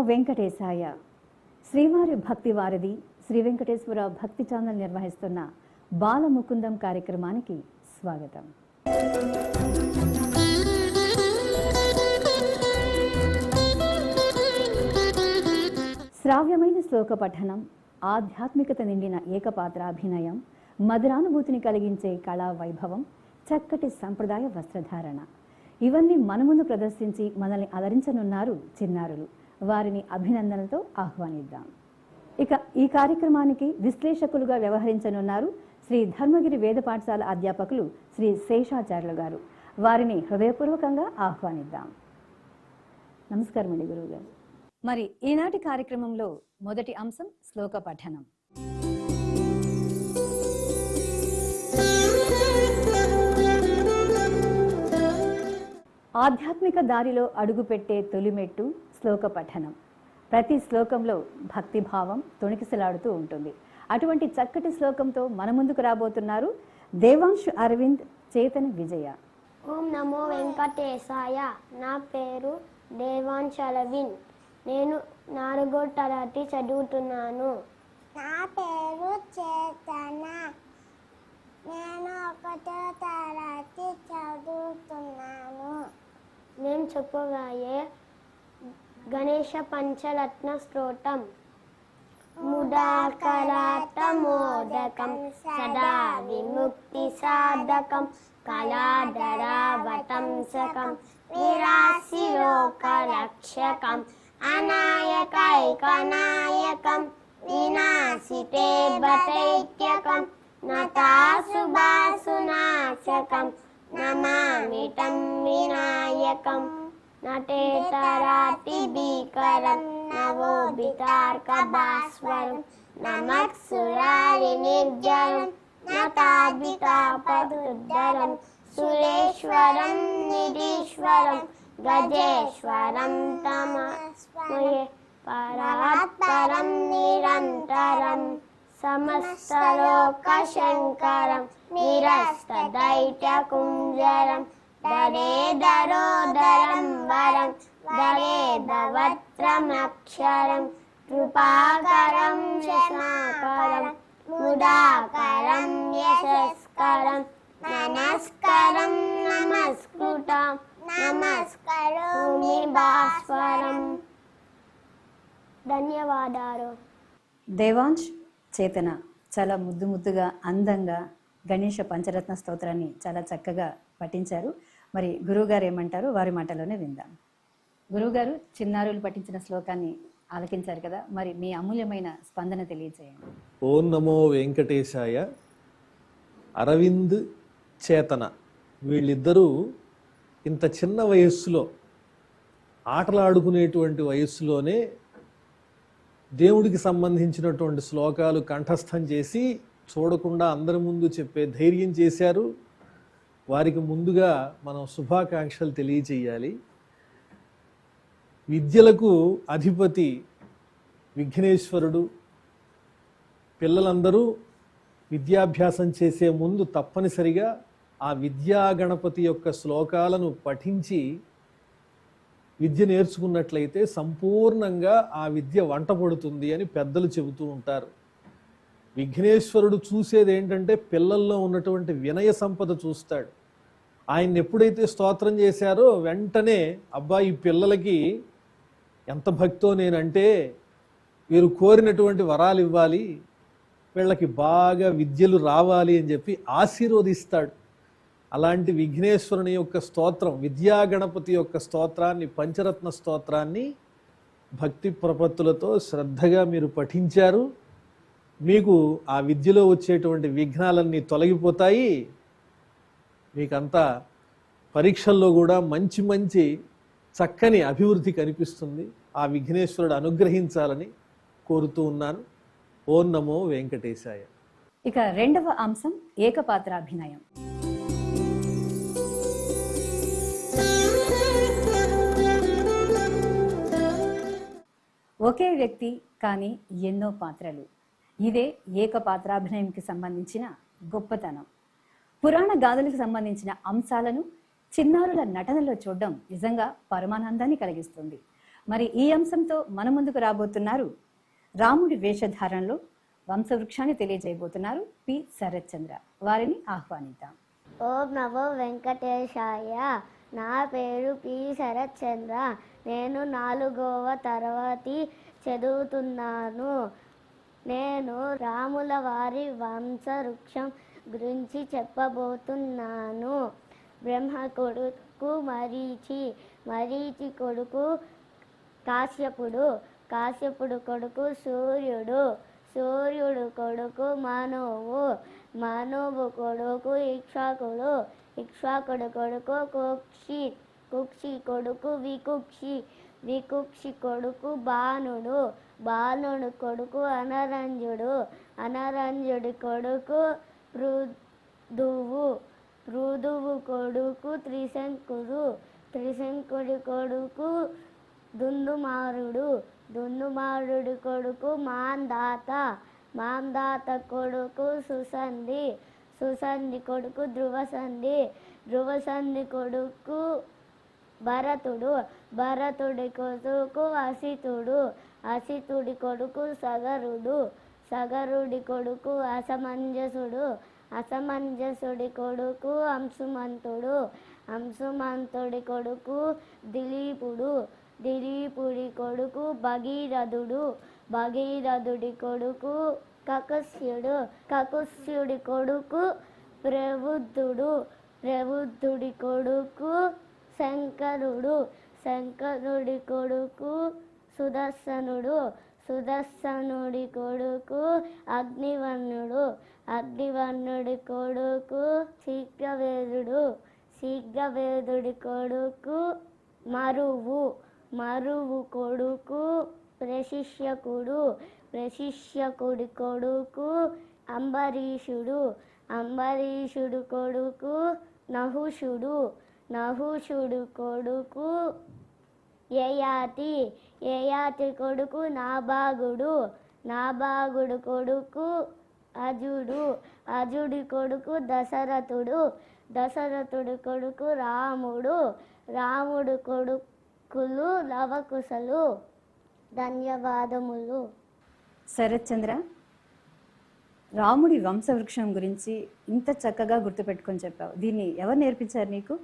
వెంకటేశాయ. శ్రీవారి భక్తి వారధి శ్రీ వెంకటేశ్వర భక్తి ఛానల్ నిర్వహిస్తున్న బాలముకుందం కార్యక్రమానికి స్వాగతం. శ్రావ్యమైన శ్లోక పఠనం, ఆధ్యాత్మికత నిండిన ఏకపాత్రాభినయం, మధురానుభూతిని కలిగించే కళా వైభవం, చక్కటి సంప్రదాయ వస్త్రధారణ ఇవన్నీ మన ముందు ప్రదర్శించి మనల్ని అలరించనున్నారు చిన్నారులు. వారిని అభినందనలతో ఆహ్వానిద్దాం. ఇక ఈ కార్యక్రమానికి విశ్లేషకులుగా వ్యవహరించనున్నారు శ్రీ ధర్మగిరి వేద పాఠశాల అధ్యాపకులు శ్రీ శేషాచార్యులు గారు. వారిని హృదయపూర్వకంగా ఆహ్వానిద్దాం. నమస్కారం అండి గురువు గారు. మరి ఈనాటి కార్యక్రమంలో మొదటి అంశం శ్లోక పఠనం. ఆధ్యాత్మిక దారిలో అడుగుపెట్టే తొలిమెట్టు శ్లోక పఠనం. ప్రతి శ్లోకంలో భక్తిభావం తొణికిసలాడుతూ ఉంటుంది. అటువంటి చక్కటి శ్లోకంతో మన ముందుకు రాబోతున్నారు దేవాంశ్ అరవింద్, చేతన విజయ. ఓం నమో వెంకటేశాయ. నా పేరు దేవాంశ్ అరవింద్. నేను 4వ తరగతి చదువుతున్నాను. నా పేరు చేతన. నేను 1వ తరగతి చదువుతున్నాను. నేను చెప్పబోయే గణేశ పంచరత్న స్తోత్రం. ముదాకరాతమోదకం సదా విముక్తి సాధకం కళాధరావతంసకం విరాశిలోకరక్షకం అనాయకైకనాయకం వినాశితే బతైత్యకం నతాసుభాసునాశకం నమామితం వినాయకం. నటేతరాతి భీకరం నవోభితార్కభాస్వరం నమఃసురారి నిర్జరం నతాభితాపదుద్దరం సురేశ్వరం నిరీశ్వరం గజేశ్వరం తమస్మయే పరాత్పరం నిరంతరం సమస్తలోకశంకరం నిరస్తదైత్యకుంజరం దరేదరోదరం వరం దరేదవత్రమక్షరం కృపాకరం శశాకరం ముదాకరం యశస్కరం నమస్కరం నమస్కృతం నమస్కరోమి భాస్వరం. ధన్యవాదాలు. దేవాంశ్, చేతన చాలా ముద్దు ముద్దుగా అందంగా గణేష పంచరత్న స్తోత్రాన్ని చాలా చక్కగా పఠించారు. మరి గురువుగారు ఏమంటారు వారి మాటలోనే విందాం. గురువుగారు చిన్నారులు పఠించిన శ్లోకాన్ని ఆలకించారు కదా, మరి మీ అమూల్యమైన స్పందన తెలియజేయండి. ఓం నమో వెంకటేశాయ. అరవింద్, చేతన వీళ్ళిద్దరూ ఇంత చిన్న వయస్సులో ఆటలాడుకునేటువంటి వయస్సులోనే దేవుడికి సంబంధించినటువంటి శ్లోకాలు కంఠస్థం చేసి చూడకుండా అందరి ముందు చెప్పే ధైర్యం చేశారు. వారికి ముందుగా మనం శుభాకాంక్షలు తెలియచేయాలి. విద్యలకు అధిపతి విఘ్నేశ్వరుడు. పిల్లలందరూ విద్యాభ్యాసం చేసే ముందు తప్పనిసరిగా ఆ విద్యా గణపతి యొక్క శ్లోకాలను పఠించి విద్య నేర్చుకున్నట్లయితే సంపూర్ణంగా ఆ విద్య వంట పడుతుంది అని పెద్దలు చెబుతూ ఉంటారు. విఘ్నేశ్వరుడు చూసేది ఏంటంటే పిల్లల్లో ఉన్నటువంటి వినయ సంపద చూస్తాడు. ఆయన ఎప్పుడైతే స్తోత్రం చేశారో వెంటనే అబ్బా ఈ పిల్లలకి ఎంత భక్తో నేనంటే వీరు కోరినటువంటి వరాలు ఇవ్వాలి, వీళ్ళకి బాగా విద్యలు రావాలి అని చెప్పి ఆశీర్వదిస్తాడు. అలాంటి విఘ్నేశ్వరుని యొక్క స్తోత్రం, విద్యా గణపతి యొక్క స్తోత్రాన్ని, పంచరత్న స్తోత్రాన్ని భక్తి ప్రపత్తులతో శ్రద్ధగా మీరు పఠించారు. మీకు ఆ విద్యలో వచ్చేటువంటి విఘ్నాలన్నీ తొలగిపోతాయి. మీకంతా పరీక్షల్లో కూడా మంచి మంచి చక్కని అభివృద్ధి కనిపిస్తుంది. ఆ విఘ్నేశ్వరుడు అనుగ్రహించాలని కోరుతూ ఉన్నాను. ఓం నమో వెంకటేశాయ. ఇక రెండవ అంశం ఏకపాత్రాభినయం. ఒకే వ్యక్తి కానీ ఎన్నో పాత్రలు. ఇదే ఏకపాత్రాభినయంకి సంబంధించిన గొప్పతనం. పురాణ గాథలకు సంబంధించిన అంశాలను చిన్నారుల నటనలో చూడడం నిజంగా పరమానందాన్ని కలిగిస్తుంది. మరి ఈ అంశంతో మన ముందుకు రాబోతున్నారు రాముడి వేషధారణలో వంశవృక్షాన్ని తెలియజేయబోతున్నారు పి శరత్ చంద్ర. వారిని ఆహ్వానిద్దాం. ఓం నమో వెంకటేశాయ. నా పేరు పి శరత్ చంద్ర. నేను 4వ తరగతి చదువుతున్నాను. నేను రాముల వారి వంశవృక్షం గురించి చెప్పబోతున్నాను. బ్రహ్మ కొడుకు మరీచి, మరీచి కొడుకు కాశ్యపుడు, కాశ్యపుడు కొడుకు సూర్యుడు, సూర్యుడు కొడుకు మనువు, మనువు కొడుకు ఇక్ష్వాకుడు, ఇక్ష్వాకుడు కొడుకు కుక్షి, కుక్షి కొడుకు వికుక్షి, వికుక్షి కొడుకు బాణుడు, బాణుడు కొడుకు అనరంజుడు, అనరంజుడి కొడుకు పృథువు, పృథువు కొడుకు త్రిశంకుడు, త్రిశంకుడి కొడుకు దుందుమారుడు, దుందుమారుడి కొడుకు మాందాత, మాందాత కొడుకు సుసంధి, సుసంధి కొడుకు ధ్రువసంధి, ధ్రువసంధి కొడుకు భరతుడు, భరతుడి కొడుకు అసితుడు, అసితుడి కొడుకు సగరుడు, సగరుడి కొడుకు అసమంజసుడు, అసమంజసుడి కొడుకు అంశుమంతుడు, అంశుమంతుడి కొడుకు దిలీపుడు, దిలీపుడి కొడుకు భగీరథుడు, భగీరథుడి కొడుకు కకుస్యుడు, కకుస్యుడి కొడుకు ప్రబుద్ధుడు, ప్రబుద్ధుడి కొడుకు శంకరుడు, శంకరుడి కొడుకు సుదర్శనుడు, సుదర్శనుడి కొడుకు అగ్నివర్ణుడు, అగ్నివర్ణుడి కొడుకు శీఘ్రవేదుడు, శీఘ్రవేదుడి కొడుకు మరువు, మరువు కొడుకు ప్రశిష్యకుడు, ప్రశిష్యకుడి కొడుకు అంబరీషుడు, అంబరీషుడు కొడుకు నహుషుడు, నహుషుడు కొడుకు యయాతి, యయాతి కొడుకు నాభాగుడు, నాభాగుడు కొడుకు అజుడు, అజుడి కొడుకు దశరథుడు, దశరథుడి కొడుకు రాముడు, రాముడు కొడుకులు లవకుశలు. ధన్యవాదములు. శరత్ చంద్ర, రాముడి వంశవృక్షం గురించి ఇంత చక్కగా గుర్తుపెట్టుకొని చెప్పావు. దీన్ని ఎవరు నేర్పించారు నీకు?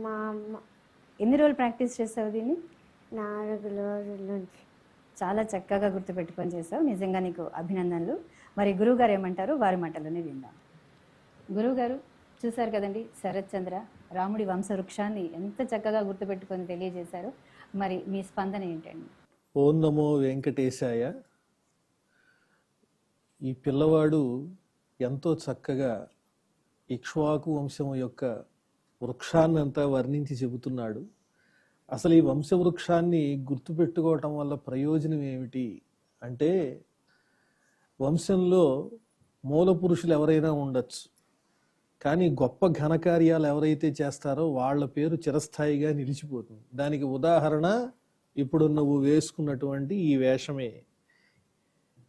మా అమ్మ. ఎన్ని రోజులు ప్రాక్టీస్ చేసావు దీన్ని? 4 రోజుల నుంచి. చాలా చక్కగా గుర్తుపెట్టుకొని చేసావు. నిజంగా నీకు అభినందనలు. మరి గురువుగారు ఏమంటారు, వారి మాటలోనే విందాం. గురువుగారు చూశారు కదండి, శరత్ చంద్ర రాముడి వంశవృక్షాన్ని ఎంత చక్కగా గుర్తుపెట్టుకొని తెలియజేశారు. మరి మీ స్పందన ఏంటండి? ఓం నమో వెంకటేశాయ. ఈ పిల్లవాడు ఎంతో చక్కగా ఇక్ష్వాకు వంశం యొక్క వృక్షాన్నంతా వర్ణించి చెబుతున్నాడు. అసలు ఈ వంశవృక్షాన్ని గుర్తుపెట్టుకోవటం వల్ల ప్రయోజనం ఏమిటి అంటే, వంశంలో మూల పురుషులు ఎవరైనా ఉండొచ్చు, కానీ గొప్ప ఘనకార్యాలు ఎవరైతే చేస్తారో వాళ్ళ పేరు చిరస్థాయిగా నిలిచిపోతుంది. దానికి ఉదాహరణ ఇప్పుడు నువ్వు వేసుకున్నటువంటి ఈ వేషమే.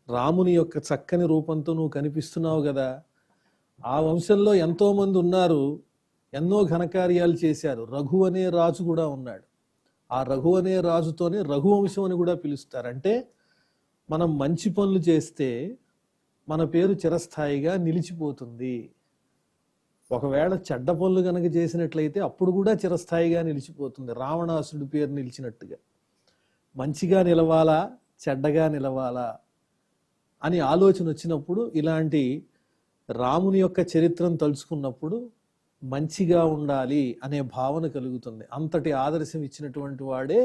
రాముని యొక్క చక్కని రూపంతో నువ్వు కనిపిస్తున్నావు కదా. ఆ వంశంలో ఎంతో మంది ఉన్నారు, ఎన్నో ఘనకార్యాలు చేశారు. రఘు అనే రాజు కూడా ఉన్నాడు. ఆ రఘు అనే రాజుతోనే రఘువంశం అని కూడా పిలుస్తారు. అంటే మనం మంచి పనులు చేస్తే మన పేరు చిరస్థాయిగా నిలిచిపోతుంది. ఒకవేళ చెడ్డ పనులు కనుక చేసినట్లయితే అప్పుడు కూడా చిరస్థాయిగా నిలిచిపోతుంది. రావణాసుడి పేరు నిలిచినట్టుగా. మంచిగా నిలవాలా చెడ్డగా నిలవాలా అని ఆలోచన వచ్చినప్పుడు, ఇలాంటి రాముని యొక్క చరిత్రను తలుచుకున్నప్పుడు మంచిగా ఉండాలి అనే భావన కలుగుతుంది. అంతటి ఆదర్శం ఇచ్చినటువంటి వాడే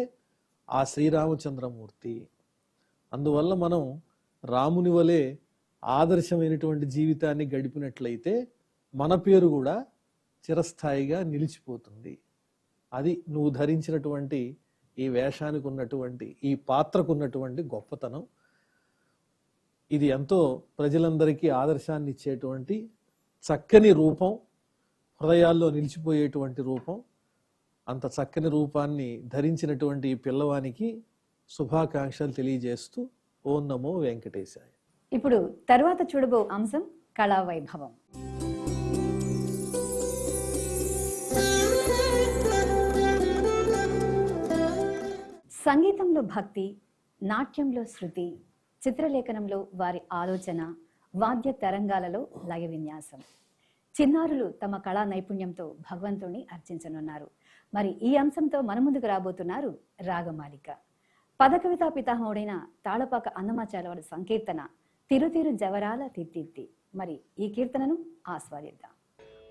ఆ శ్రీరామచంద్రమూర్తి. అందువల్ల మనం రాముని వలె ఆదర్శమైనటువంటి జీవితాన్ని గడిపినట్లయితే మన పేరు కూడా చిరస్థాయిగా నిలిచిపోతుంది. అది నువ్వు ధరించినటువంటి ఈ వేషానికి ఉన్నటువంటి, ఈ పాత్రకు ఉన్నటువంటి గొప్పతనం. ఇది ఎంతో ప్రజలందరికీ ఆదర్శాన్ని ఇచ్చేటువంటి చక్కని రూపం, హృదయాల్లో నిలిచిపోయేటువంటి రూపం. అంత చక్కని రూపాన్ని ధరించినటువంటి ఈ పిల్లవానికి శుభాకాంక్షలు తెలియజేస్తూ ఓం నమో వెంకటేశాయ. ఇప్పుడు తర్వాత చూడబో అంశం కళా వైభవం. సంగీతంలో భక్తి, నాట్యంలో శృతి, చిత్రలేఖనంలో వారి ఆలోచన, వాద్య తరంగాలలో లయ విన్యాసం. చిన్నారులు తమ కళా నైపుణ్యంతో భగవంతుణ్ణి అర్చించనున్నారు. మరి ఈ అంశంతో మన ముందుకు రాబోతున్నారు రాగమాలిక. పదకవితా పితామహుడైన తాళపాక అన్నమాచార్య వారి సంకీర్తన తిరుతిరు జవరాల తిత్తిత్తి. మరి ఈ కీర్తనను ఆస్వాదిద్దాం.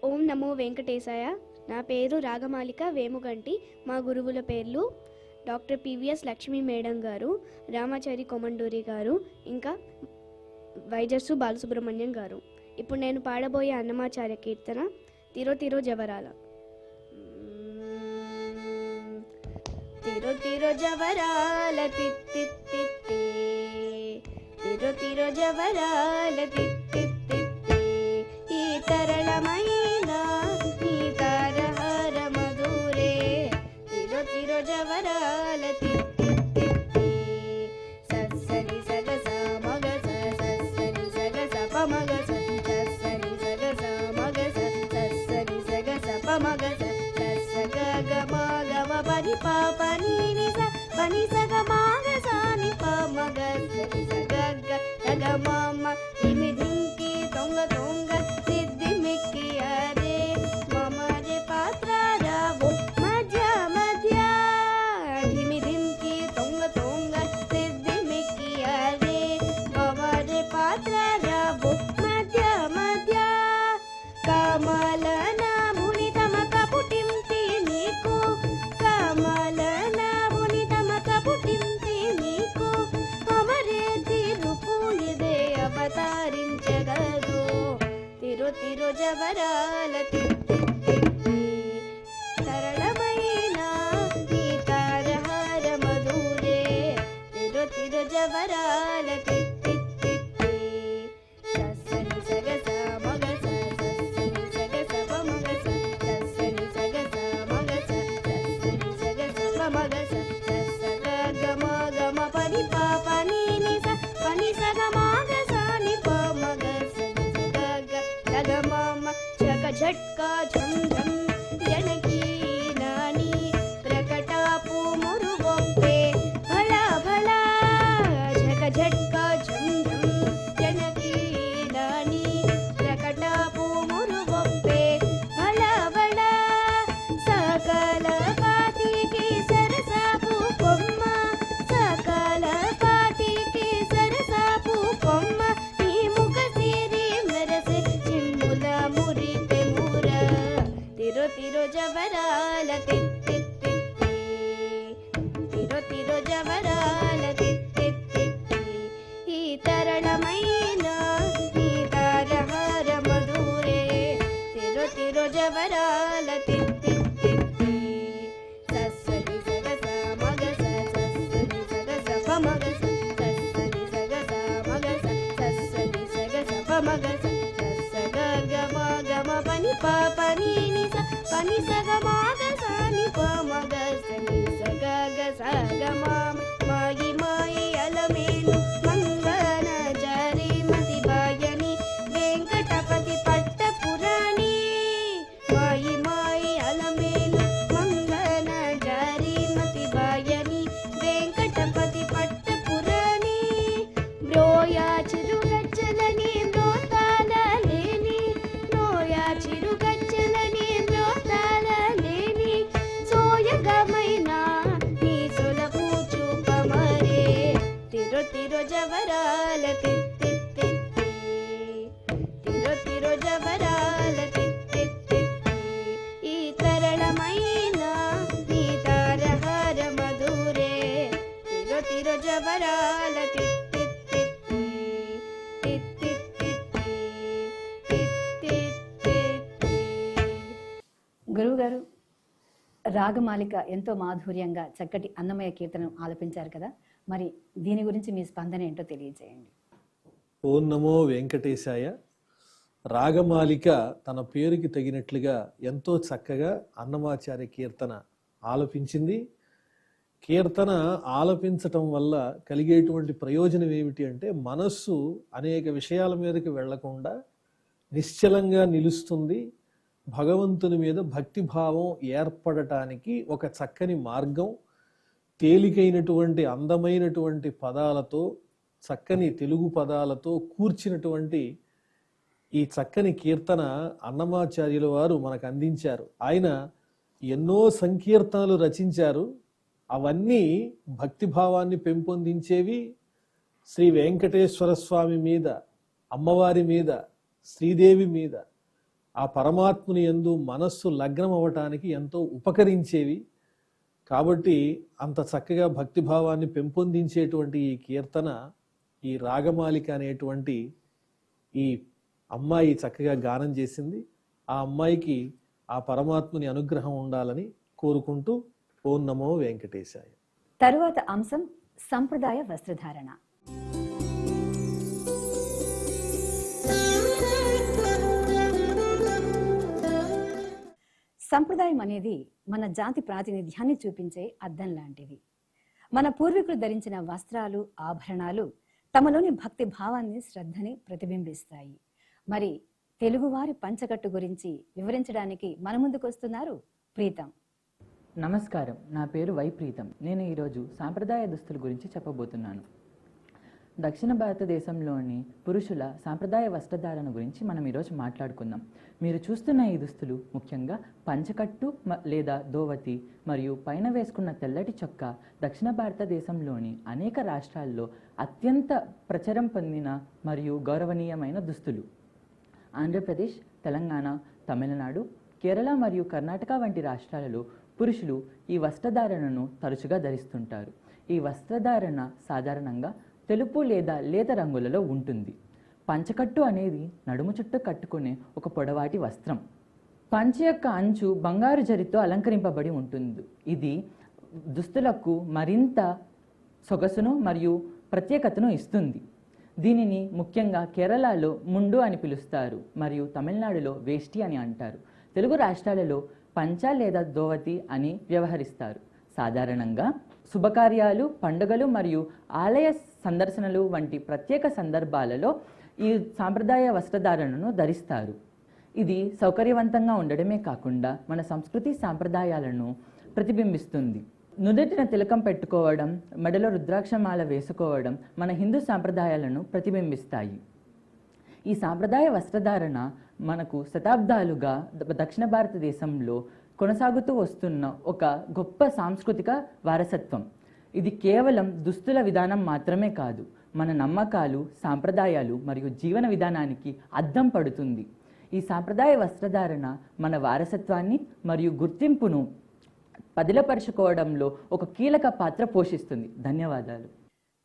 ఓం నమో వెంకటేశాయ. నా పేరు రాగమాలిక వేముగంటి. మా గురువుల పేర్లు డాక్టర్ పివిఎస్ లక్ష్మీ మేడం గారు, రామాచారి కొమండూరి గారు, ఇంకా వైజర్సు బాలసుబ్రహ్మణ్యం గారు. ఇప్పుడు నేను పాడబోయే అన్నమాచార్య కీర్తన తిరో తిరో జవరాల. తిరో తిరో జవరాల తిత్తిత్తి, తిరో తిరో జవరాల తిత్తిత్తి, ఈ తరళమైన ఈ తారహార మధురే, తిరో తిరో జవరాల తిత్తిత్తి, సస్సని సగస మగస, సస్సని సగస పమగస, సస్సని సగస మగస, సస్సని సగస పమగస, సస్సగ గమ గమ పని పాప నీ స పని సగ మాగస ని పమగ సని సగ గ మామ ధిమి ధింకి తొంగ తొంగ సిద్ధి మిక్కి అరే మమ రే పాత్ర రావో మధ్య మధ్య, ధిమి ధింకి తొంగ తొంగ సిద్ధి మిక్కి అరే మమ రే పాత్ర రావో మధ్య మధ్య, కమల నాముని తమ కపుటింటి నీకు, కమల నాముని తమ కపుటింటి నీకు, అమరే తిరుపు ఇదే అవతారించగదు, తిరు తిరు జవరాల తిత్తిత్తి, సరళమైన నీ తారహార మధురే, తిరు తిరు జవరాల తిత్తిత్తి, సస్సని సగస మగస, సస్సని సగస పమగస, సస్సని సగస మగస, సస్సని సగస పమగస, సస్సగ గమ గమ పని పాప నీ స పని సగ మాగస ని పమగస, సగ మామ జగ झटका झम झम जनकी नानी प्रकटापु मुरुगोप्पे भला भला, झक झटका झम झम जनकी नानी प्रकटापु मुरुगोप्पे भला भला, सकल पाटी के सरसापु कोम्म, सकल पाटी के सरसापु कोम्म, नी मुख सिरी मेरसे चिम्मुल मुरिते मूर, तिरो तिरो जवराल तित्तित्ति, तिरो तिरो जवराल तित्तित्ति, ఈ తరళమైన నీ తారహార మధురే, తిరో తిరో జవరాల తిత్తిత్తి, సస్సని సగస మగస, సస్సని సగస పమగస, సస్సని సగస మగస, సస్సని సగస పమగస, సస్సగ గమ గమ పని పాప నీ స పని సగ మాగస ని పమగస ని సగ గ సగ మామ మాయి మాయి అలమేలు మంగళ జరి మతి బాయని వెంకటపతి పట్ట పురాణి, మాయి మాయి అలమేలు మంగళ జరి మతి బాయని వెంకటపతి పట్ట పురాణి, బ్రోయా చిరుగచ్చలని బ్రోతాల లేని, బ్రోయా చిరుగచ్చలని బ్రోతాల లేని, సోయగమైన నీ సొలపు చూపమరే, తిరో తిరో జవరాల తిత్తిత్తి, తిరో తిరో జవరాల తిత్తిత్తి, ఈ తరళమైన నీ తారహార మధురే, తిరో తిరో జవరాల తిత్తిత్తి, తిత్తిత్తి, తిత్తిత్తి. గురువుగారు, రాగమాలిక ఎంతో మాధుర్యంగా చక్కటి అన్నమయ్య కీర్తనను ఆలపించారు కదా. మరి దీని గురించి మీ స్పందన ఏంటో తెలియజేయండి. ఓం నమో వెంకటేశాయ. రాగమాలిక తన పేరుకి తగినట్లుగా ఎంతో చక్కగా అన్నమాచార్య కీర్తన ఆలపించింది. కీర్తన ఆలపించటం వల్ల కలిగేటువంటి ప్రయోజనం ఏమిటి అంటే, మనస్సు అనేక విషయాల మీదకి వెళ్లకుండా నిశ్చలంగా నిలుస్తుంది. భగవంతుని మీద భక్తిభావం ఏర్పడటానికి ఒక చక్కని మార్గం. తేలికైనటువంటి అందమైనటువంటి పదాలతో, చక్కని తెలుగు పదాలతో కూర్చినటువంటి ఈ చక్కని కీర్తన అన్నమాచార్యుల వారు మనకు అందించారు. ఆయన ఎన్నో సంకీర్తనలు రచించారు. అవన్నీ భక్తిభావాన్ని పెంపొందించేవి. శ్రీ వెంకటేశ్వర స్వామి మీద, అమ్మవారి మీద, శ్రీదేవి మీద, ఆ పరమాత్ముని యందు మనస్సు లగ్నం అవ్వటానికి ఎంతో ఉపకరించేవి. కాబట్టి అంత చక్కగా భక్తిభావాన్ని పెంపొందించేటువంటి ఈ కీర్తన, ఈ రాగమాలిక అనేటువంటి ఈ అమ్మాయి చక్కగా గానం చేసింది. ఆ అమ్మాయికి ఆ పరమాత్ముని అనుగ్రహం ఉండాలని కోరుకుంటూ ఓం నమో వెంకటేశాయ. తరువాత అంశం సంప్రదాయ వస్త్రధారణ. సంప్రదాయం అనేది మన జాతి ప్రాతినిధ్యాన్ని చూపించే అద్దం లాంటిది. మన పూర్వీకులు ధరించిన వస్త్రాలు, ఆభరణాలు తమలోని భక్తి భావాన్ని, శ్రద్ధని ప్రతిబింబిస్తాయి. మరి తెలుగువారి పంచకట్టు గురించి వివరించడానికి మన ముందుకు వస్తున్నారు ప్రీతం. నమస్కారం, నా పేరు వై ప్రీతం. నేను ఈరోజు సాంప్రదాయ దుస్తుల గురించి చెప్పబోతున్నాను. దక్షిణ భారతదేశంలోని పురుషుల సాంప్రదాయ వస్త్రధారణ గురించి మనం ఈరోజు మాట్లాడుకుందాం. మీరు చూస్తున్న ఈ దుస్తులు ముఖ్యంగా పంచకట్టు లేదా దోవతి మరియు పైన వేసుకున్న తెల్లటి చొక్కా దక్షిణ భారతదేశంలోని అనేక రాష్ట్రాల్లో అత్యంత ప్రచారం పొందిన మరియు గౌరవనీయమైన దుస్తులు. ఆంధ్రప్రదేశ్, తెలంగాణ, తమిళనాడు, కేరళ మరియు కర్ణాటక వంటి రాష్ట్రాలలో పురుషులు ఈ వస్త్రధారణను తరచుగా ధరిస్తుంటారు. ఈ వస్త్రధారణ సాధారణంగా తెలుపు లేదా లేత రంగులలో ఉంటుంది. పంచకట్టు అనేది నడుము చుట్టూ కట్టుకునే ఒక పొడవాటి వస్త్రం. పంచె యొక్క అంచు బంగారు జరీతో అలంకరింపబడి ఉంటుంది. ఇది దుస్తులకు మరింత సొగసును మరియు ప్రత్యేకతను ఇస్తుంది. దీనిని ముఖ్యంగా కేరళలో ముండు అని పిలుస్తారు మరియు తమిళనాడులో వేష్టి అని అంటారు. తెలుగు రాష్ట్రాలలో పంచ లేదా దోవతి అని వ్యవహరిస్తారు. సాధారణంగా శుభకార్యాలు, పండుగలు మరియు ఆలయ సందర్శనలు వంటి ప్రత్యేక సందర్భాలలో ఈ సాంప్రదాయ వస్త్రధారణను ధరిస్తారు. ఇది సౌకర్యవంతంగా ఉండడమే కాకుండా మన సంస్కృతి సాంప్రదాయాలను ప్రతిబింబిస్తుంది. నుదుటిన తిలకం పెట్టుకోవడం, మెడలో రుద్రాక్షమాల వేసుకోవడం మన హిందూ సాంప్రదాయాలను ప్రతిబింబిస్తాయి. ఈ సాంప్రదాయ వస్త్రధారణ మనకు శతాబ్దాలుగా దక్షిణ భారతదేశంలో కొనసాగుతూ వస్తున్న ఒక గొప్ప సాంస్కృతిక వారసత్వం. ఇది కేవలం దుస్తుల విధానం మాత్రమే కాదు, మన నమ్మకాలు, సాంప్రదాయాలు మరియు జీవన విధానానికి అద్దం పడుతుంది. ఈ సాంప్రదాయ వస్త్రధారణ మన వారసత్వాన్ని మరియు గుర్తింపును పదిలపరుచుకోవడంలో ఒక కీలక పాత్ర పోషిస్తుంది. ధన్యవాదాలు.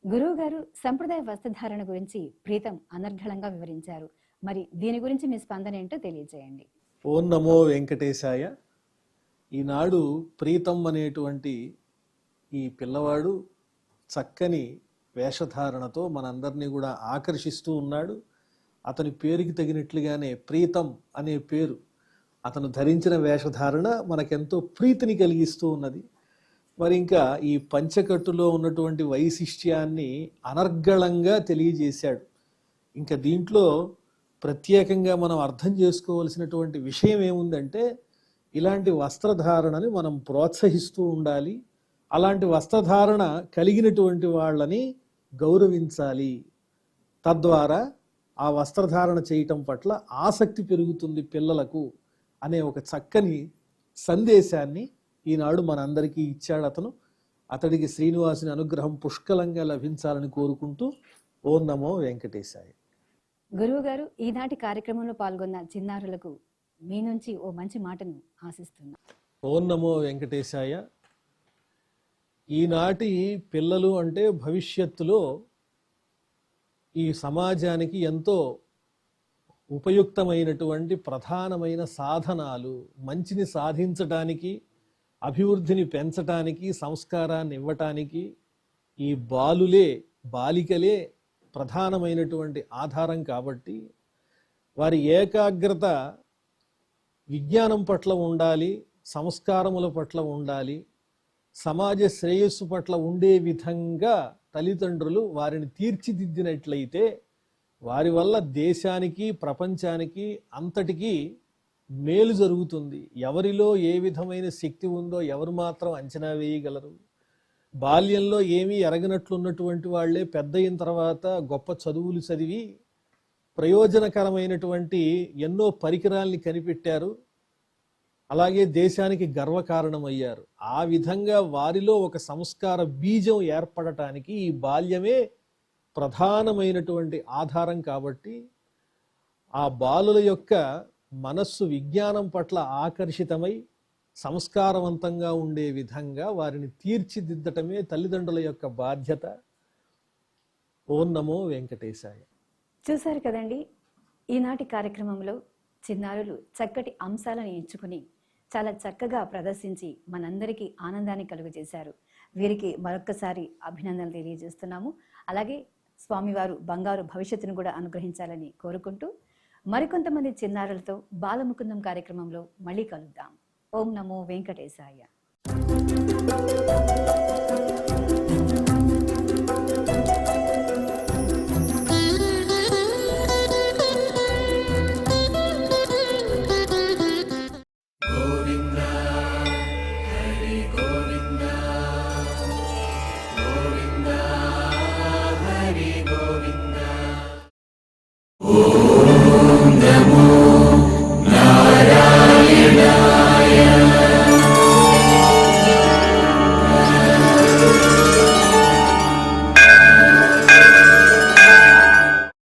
గురువు గారు, సంప్రదాయ వస్త్రధారణ గురించి ప్రీతం అనర్గళంగా వివరించారు. మరి దీని గురించి మీ స్పందన ఏంటో తెలియజేయండి. ఓం నమో వెంకటేశాయ. ఈనాడు ప్రీతం అనేటువంటి ఈ పిల్లవాడు చక్కని వేషధారణతో మనందరినీ కూడా ఆకర్షిస్తూ ఉన్నాడు. అతని పేరుకి తగినట్లుగానే ప్రీతం అనే పేరు, అతను ధరించిన వేషధారణ మనకెంతో ప్రీతిని కలిగిస్తూ ఉన్నది. మరి ఇంకా ఈ పంచకట్టులో ఉన్నటువంటి వైశిష్ట్యాన్ని అనర్గళంగా తెలియజేశాడు. ఇంకా దీంట్లో ప్రత్యేకంగా మనం అర్థం చేసుకోవలసినటువంటి విషయం ఏముందంటే, ఇలాంటి వస్త్రధారణని మనం ప్రోత్సహిస్తూ ఉండాలి. అలాంటి వస్త్రధారణ కలిగినటువంటి వాళ్ళని గౌరవించాలి. తద్వారా ఆ వస్త్రధారణ చేయటం పట్ల ఆసక్తి పెరుగుతుంది పిల్లలకు అనే ఒక చక్కని సందేశాన్ని ఈనాడు మనందరికీ ఇచ్చాడు అతను. అతడికి శ్రీనివాసుని అనుగ్రహం పుష్కలంగా లభించాలని కోరుకుంటూ ఓం నమో వెంకటేశాయ. గురువు గారు, ఈనాటి కార్యక్రమంలో పాల్గొన్న చిన్నారులకు మీ నుంచి ఓ మంచి మాటను ఆశిస్తున్నా. ఓం నమో వెంకటేశాయ. ఈనాటి పిల్లలు అంటే భవిష్యత్తులో ఈ సమాజానికి ఎంతో ఉపయుక్తమైనటువంటి ప్రధానమైన సాధనాలు. మంచిని సాధించటానికి, అభివృద్ధిని పెంచటానికి, సంస్కారాన్ని ఇవ్వటానికి ఈ బాలికలే ప్రధానమైనటువంటి ఆధారం. కాబట్టి వారి ఏకాగ్రత విజ్ఞానం పట్ల ఉండాలి, సంస్కారముల పట్ల ఉండాలి, సమాజ శ్రేయస్సు పట్ల ఉండే విధంగా తల్లిదండ్రులు వారిని తీర్చిదిద్దినట్లయితే వారి వల్ల దేశానికి, ప్రపంచానికి అంతటికీ మేలు జరుగుతుంది. ఎవరిలో ఏ విధమైన శక్తి ఉందో ఎవరు మాత్రం అంచనా వేయగలరు? బాల్యంలో ఏమీ ఎరగనట్లున్నటువంటి వాళ్ళే పెద్ద అయిన తర్వాత గొప్ప చదువులు చదివి ప్రయోజనకరమైనటువంటి ఎన్నో పరికరాల్ని కనిపెట్టారు, అలాగే దేశానికి గర్వకారణమయ్యారు. ఆ విధంగా వారిలో ఒక సంస్కార బీజం ఏర్పడటానికి ఈ బాల్యమే ప్రధానమైనటువంటి ఆధారం. కాబట్టి ఆ బాలుల యొక్క మనస్సు విజ్ఞానం పట్ల ఆకర్షితమై సంస్కారవంతంగా ఉండే విధంగా వారిని తీర్చిదిద్దటమే తల్లిదండ్రుల యొక్క బాధ్యత. ఓం నమో వెంకటేశాయ. చూశారు కదండి, ఈనాటి కార్యక్రమంలో చిన్నారులు చక్కటి అంశాలను ఎంచుకుని చాలా చక్కగా ప్రదర్శించి మనందరికీ ఆనందాన్ని కలుగజేశారు. వీరికి మరొక్కసారి అభినందనలు తెలియజేస్తున్నాము. అలాగే స్వామివారు బంగారు భవిష్యత్తును కూడా అనుగ్రహించాలని కోరుకుంటూ మరికొంతమంది చిన్నారులతో బాలముకుందం కార్యక్రమంలో మళ్ళీ కలుద్దాం. ఓం నమో వెంకటేశాయ.